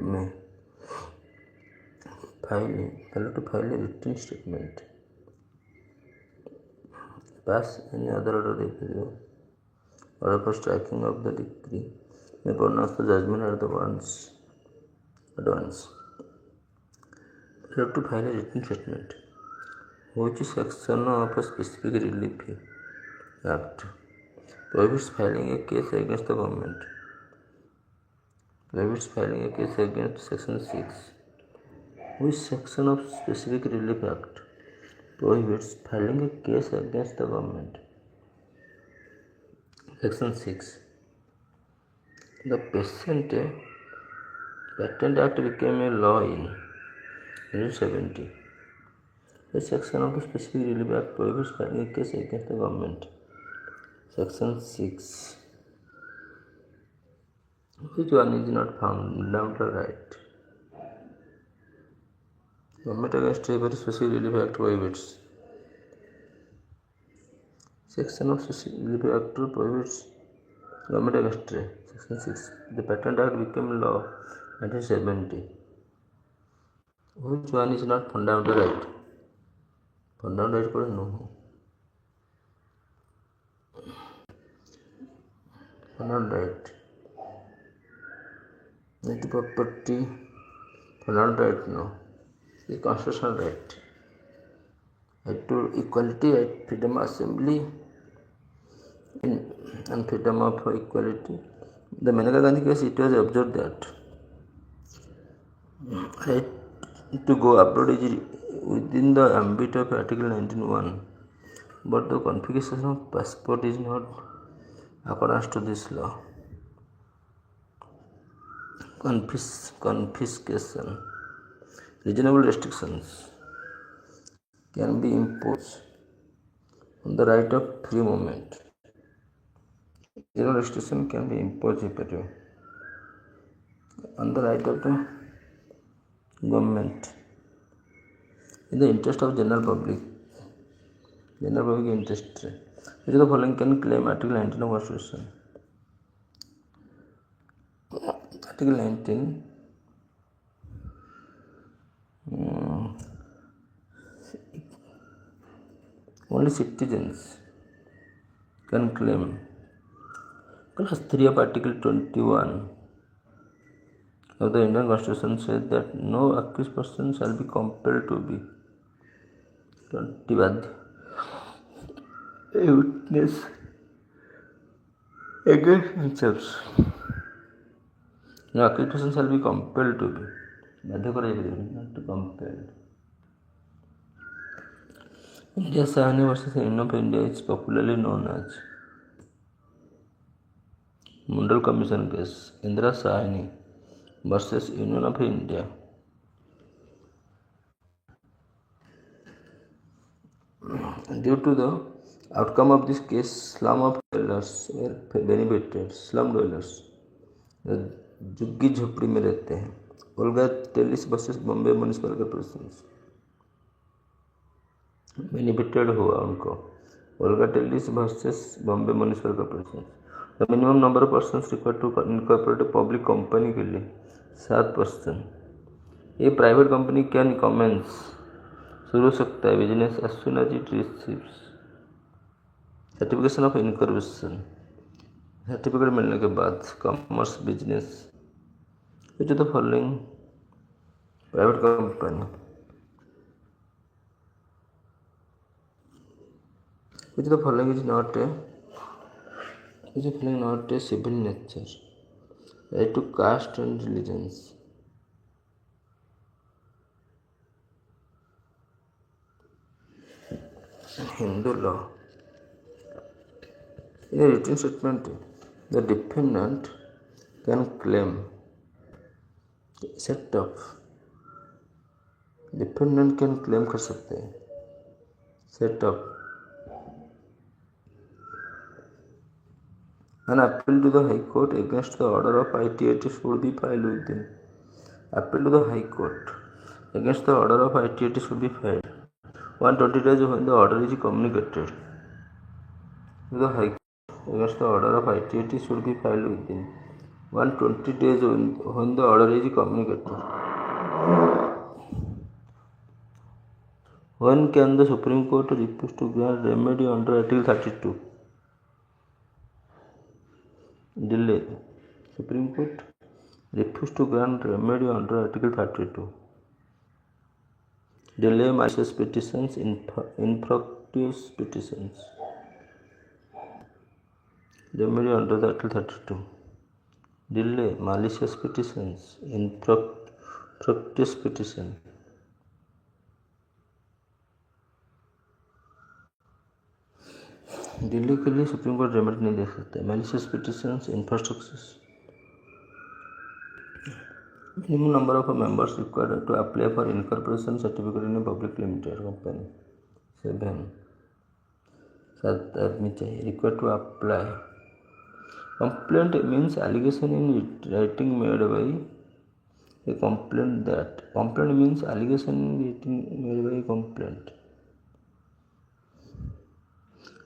में failure to file a written statement, pass any other order review, order for striking of the decree, may pronounce the judgment at once. Failure to file a written statement, which is section of a specific relief act, prohibits filing a case against the government. Prohibits filing a case against section 6. Which section of specific relief act prohibits filing a case against the government? Section 6. The Patent Act became a law in 1970. The section of the specific relief act prohibits filing a case against the government. Section 6. Which one is not fundamental right? Government against a very specific relief act prohibits. Section of specific relief act prohibits government against trade. Section 6. The Patent Act became law 1970. Which one is not fundamental right? Fundamental right कौन no? Fundamental right. Right to property. Fundamental right no. The constitutional right. Right to equality, right freedom of assembly, and freedom of equality. The Maneka Gandhi case, it was observed that right to go abroad is within the ambit of Article 19(1), but the confiscation of passport is not accordance to this law. Confiscation. Reasonable restrictions can be imposed on the right of free movement. Reasonable restriction can be imposed on the right of the government in the interest of general public interest. Which of the following can claim Article 19 of Constitution? Article 19. Only citizens can claim. Clause 3 of Article 21 of the Indian Constitution says that no accused person shall be compelled to be a witness against themselves. No accused person shall be compelled to be. Not to compelled. India Sahani versus Union of India is popularly known as Mundal Commission case. Indira Sahani versus Union of India. Due to the outcome of this case, slum of dwellers were benefited. Slum dwellers झुग्गी झोपड़ी में रहते हैं. Olga Tellis versus Bombay municipal corporation benefited हुआ उनको. Olga Tellis versus Bombay municipal corporation. The minimum number of persons required to incorporate public company के लिए 7%. ये प्राइवेट कंपनी कैन कमेंस शुरू हो सकता है business as soon as it receives certification of incorporation. Certificate मिलने के बाद commerce business. Which of the following private company? Which of the following is not a civil nature? Right to caste and religions. Hindu law. In a written statement, the defendant can claim set of. Dependent can claim कर सकते हैं set of. An appeal to the High Court against the order of ITAT should be filed within. Appeal to the High Court against the order of ITAT should be filed 120 days when the order is communicated to the High Court against the order of ITAT should be filed within 120 days when the order is communicated. When can the Supreme Court refuse to grant remedy under Article 32? Delay. Supreme Court refuse to grant remedy under Article 32. Delay malicious petitions, infructuous petitions. Remedy under the Article 32. Delay malicious petitions, infructuous petition. Delhi के लिए supreme court remedy नहीं दे सकता. Malicious petitions, infructuous. Minimum number of members required to apply for incorporation certificate in a public limited company 7. 7 आदमी चाहिए. Required to apply. Complaint means allegation in writing made by a complaint that. Complaint means allegation in writing made by a complaint.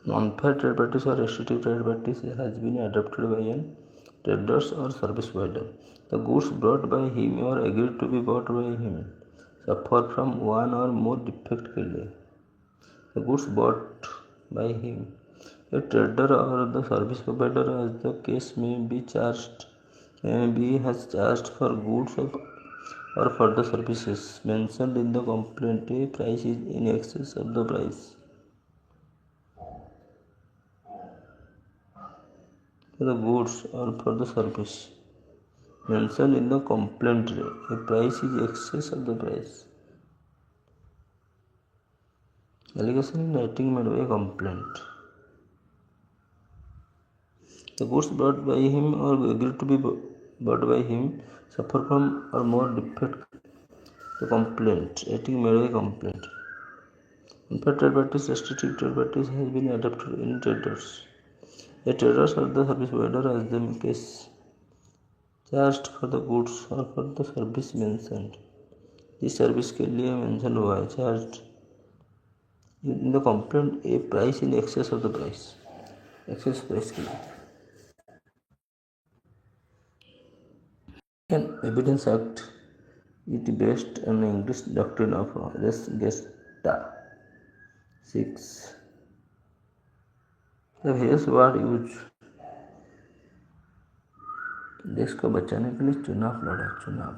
Non-fair trade practice or restrictive trade practice has been adopted by an traders or service provider. The goods brought by him or agreed to be bought by him suffer from one or more defect के लिए. The goods bought by him, a trader or the service provider, as the case may be, has charged for goods or for the services mentioned in the complaint. A price is in excess of the price. For the goods or for the service mentioned in the complaint, a price is excess of the price. Allegation in writing made by a complaint. The goods brought by him or agreed to be bought by him suffer from or more defect. The complaint. Writing made by a complaint. Unfair trade practice, restrictive trade practice has been adopted in traders. A traders or the service provider, as the case, charged for the goods or for the service mentioned. जिस service के लिए mention हुआ है charge in the complaint a price in excess of the price. Excess price के लिए. An evidence act it based on English doctrine of res gesta. 6. The various word use देश को बचाने के लिए चुनाव लड़ा. चुनाव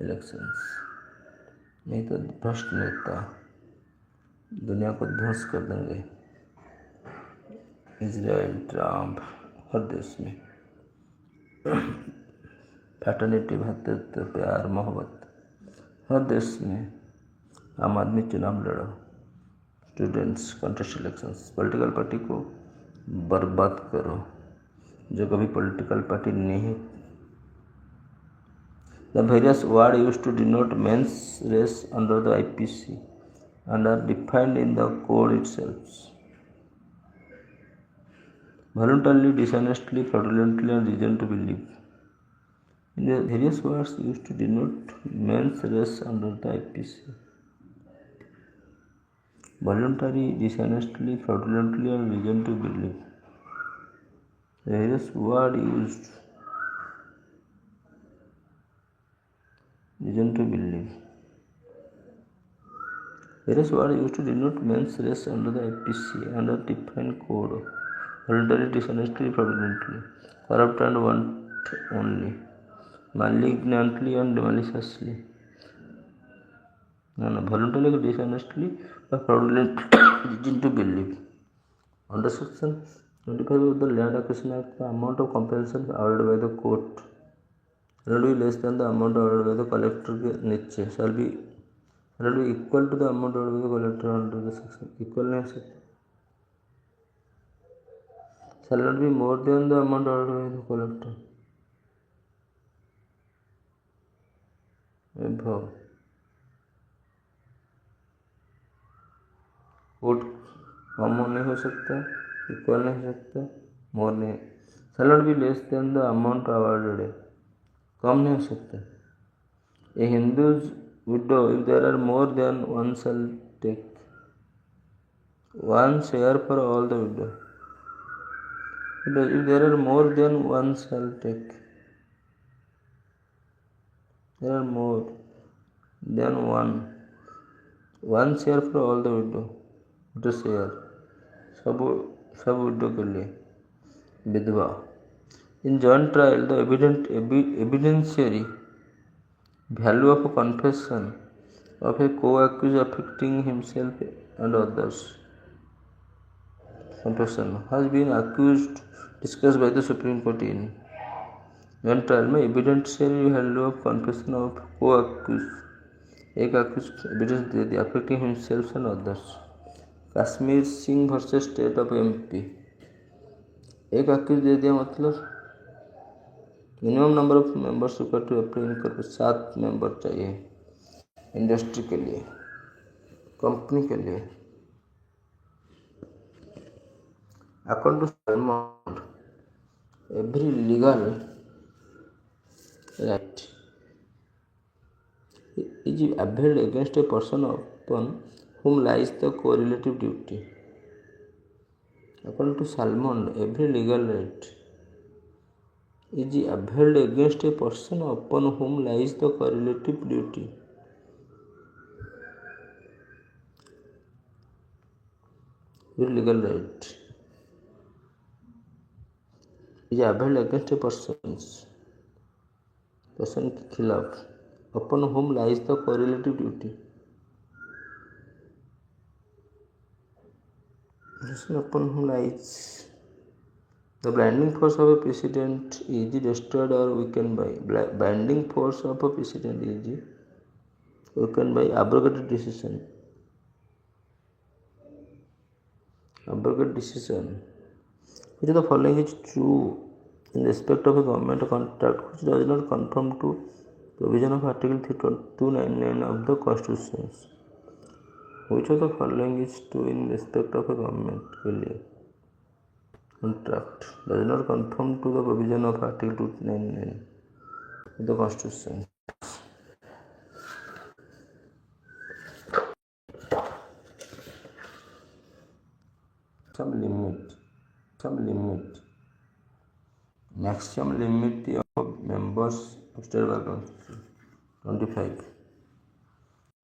इलेक्शंस. नहीं तो भ्रष्ट नेता दुनिया को ध्वस्त कर देंगे. इजराइल, ट्रम्प, हर देश में फैटर्निटी, भ्रातृत्व, प्यार, मोहब्बत हर देश में. आम आदमी चुनाव लड़ो. Students contest elections. Political party को बर्बाद करो जो कभी पॉलिटिकल पार्टी नहीं. The various words used to denote men's race under the IPC and are defined in the code itself. Voluntarily, dishonestly, fraudulently, and reason to believe. The various words used to denote men's race under the IPC. Voluntary, dishonestly, fraudulently, and reason to believe. The various words used. Reason to believe. Various words used to denote men's race under the IPC and a defined code. Voluntary, dishonestly, fraudulently, corrupt and want only, malignantly and maliciously. No, voluntarily, dishonestly, or fraudulently, reason to believe. Under section 25 of the Land Acquisition Act, the amount of compensation awarded by the court shall be less than the amount awarded by the collector के नीचे shall be equal to the amount awarded by the collector under the section. Equal नहीं हो सकता. Shall not be more than the amount awarded by the collector. भाव court कम नहीं हो सकता. Equal नहीं हो सकता. मोर नहीं. Shall not be less than the amount awarded. कम नहीं हो सकता. A Hindu's widow, if there are more than one, shall take one share for all the widow. If there are more than one, shall take There are more than one share for all the widow share, सब widow के लिए विधवा. In joint trial, the evidentiary value of a confession of a co-accused affecting himself and others confession has been discussed by the Supreme Court in joint trial में evidentiary value of confession of co-accused एक accused evidence दे दिया affecting himself and others. Kashmir Singh versus state of MP एक accused दे दिया मतलब minimum number of members required to apply in कर 7 member चाहिए industry के लिए कंपनी के लिए. According to Salmond, every legal right is availed against a person upon whom lies the correlative duty. According to Salmond, every legal right is availed against a person upon whom lies the correlative duty. Every legal right is availed against a person के खिलाफ upon whom lies the correlative duty. Upon whom lies the binding force of a precedent is destroyed or weakened by binding force of a precedent is weakened by abrogated decision. Which of the following is true in respect of a government contract which does not conform to provision of Article 299 of the Constitution? Which of the following is true in respect of a government contract does not conform to the provision of Article 299 of the Constitution? Some limit maximum limit of members of state bar council 25.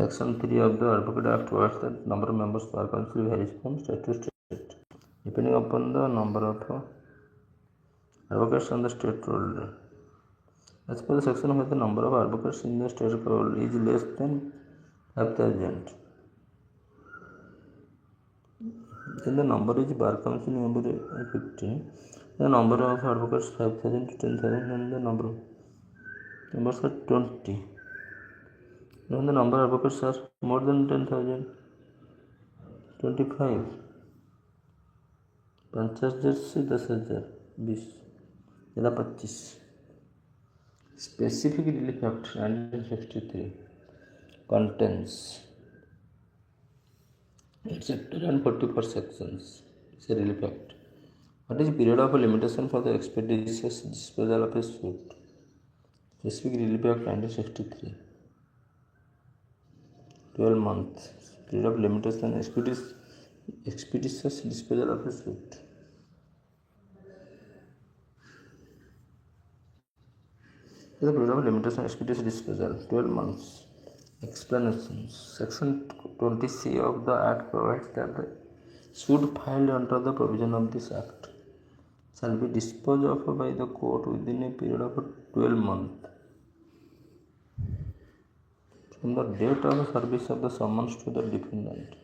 Section 3 of the Advocate Act provides that number of members bar council varies from state to state depending upon the number of advocates on the state roll. As per the section where the number of advocates in the state roll is less than 5,000, then the number is bar council member 15, the number of advocates 5,000 to 10,000, and the number of members are 20. When the number of advocates are more than 10,000, 25. 50,000 से 10,000 20 ज़्यादा 25. Specific Relief Act 1963 contains chapter and 44 sections. It's a Relief Act. What is period of limitation for the expeditious disposal of a suit? Specific Relief Act 1963 12 months. Period of limitation expeditious disposal of a suit. The period of limitation expeditious disposal 12 months. Explanations. Section 20C of the Act provides that the suit filed under the provision of this Act shall be disposed of by the court within a period of 12 months from the date of service of the summons to the defendant.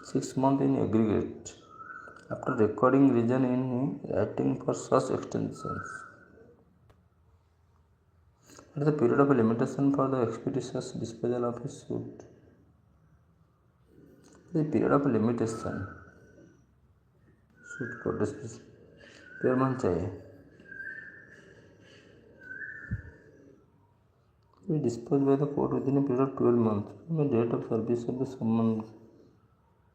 Six months in aggregate after recording reason in writing for such extensions. What is the period of limitation for the expeditious disposal of a suit? The period of limitation suit को 12 month चाहिए. We dispose by the court within a period of 12 months from the date of service of the summons.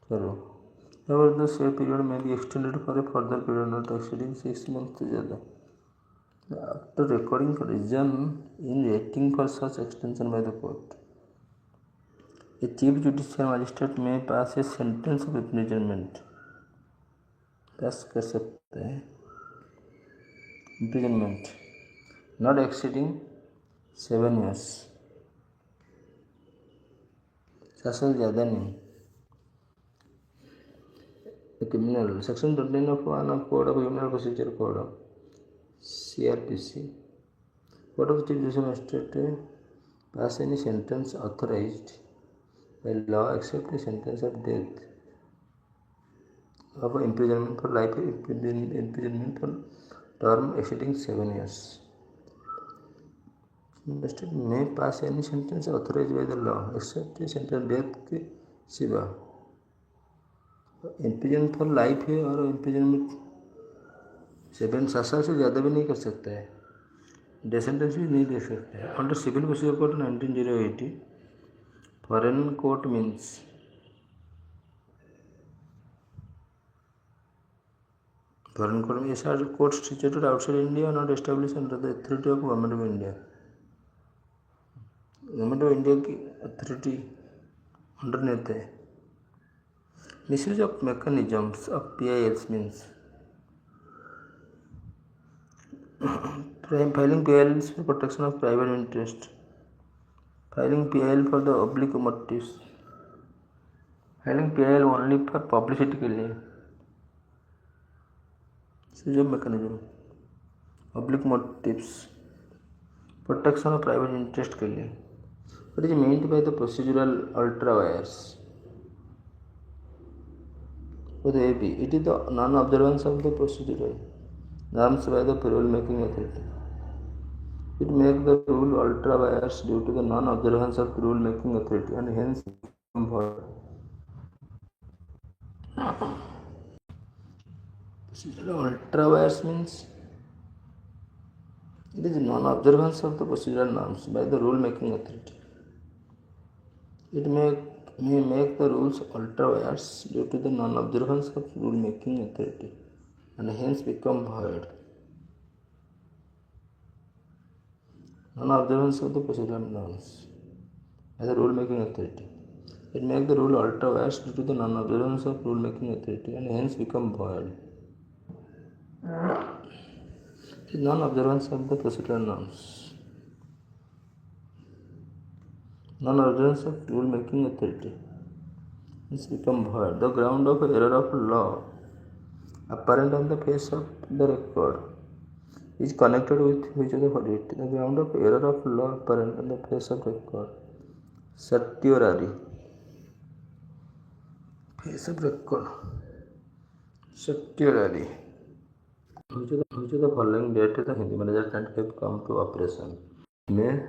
However, the said period may be extended for a further period not exceeding 6 months से ज़्यादा. After recording reason in writing for such extension by the court, a chief judicial magistrate may pass a sentence of imprisonment. पास कर सकते हैं imprisonment not exceeding 7 years, शासन ज़्यादा नहीं. A criminal, section 29 of one of Code of Criminal Procedure Code of CRPC. Court of Chief Judicial Magistrate pass any sentence authorized by law except the sentence of death of imprisonment for life imprisonment for term exceeding 7 years. Magistrate may pass any sentence authorized by the law except the sentence of death के सिवा. Imprison for life है और imprisonment 7 साल से ज़्यादा भी नहीं कर सकता है, डेथ सेंटेंस भी नहीं दे सकता है. Under civil procedure code 1980 foreign court means foreign court में ऐसा court situated outside India not establish under the authority of government of India. Government of India की अथॉरिटी अंडर नहीं होता है. Misuse of mechanisms of PILs means filing PILs for protection of private interest, filing PIL for the oblique motives, filing PIL only for publicity के लिए. Misuse of mechanism, oblique motives, protection of private interest के लिए. What is meant by the procedural ultra vires? With AB, it is the non-observance of the procedural norms by the rule-making authority. It makes the rule ultra vires due to the non-observance of the rule-making authority and hence become void. Procedural ultra vires means it is non-observance of the procedural norms by the rule-making authority. It may make the rules ultra vires due to the non-observance of rule-making authority and hence become void. Non-observance of the procedural norms by the rule-making authority. It makes the rule ultra vires due to the non-observance of rule-making authority and hence become void. It is non-observance of the procedural norms. Non-observance of rule-making authority has become void. The ground of error of law apparent on the face of the record is connected with which of the following? The ground of error of law apparent on the face of record. Certiorari. Face of record. Certiorari. Which of the following date the Hindi manager can't have come to operation? May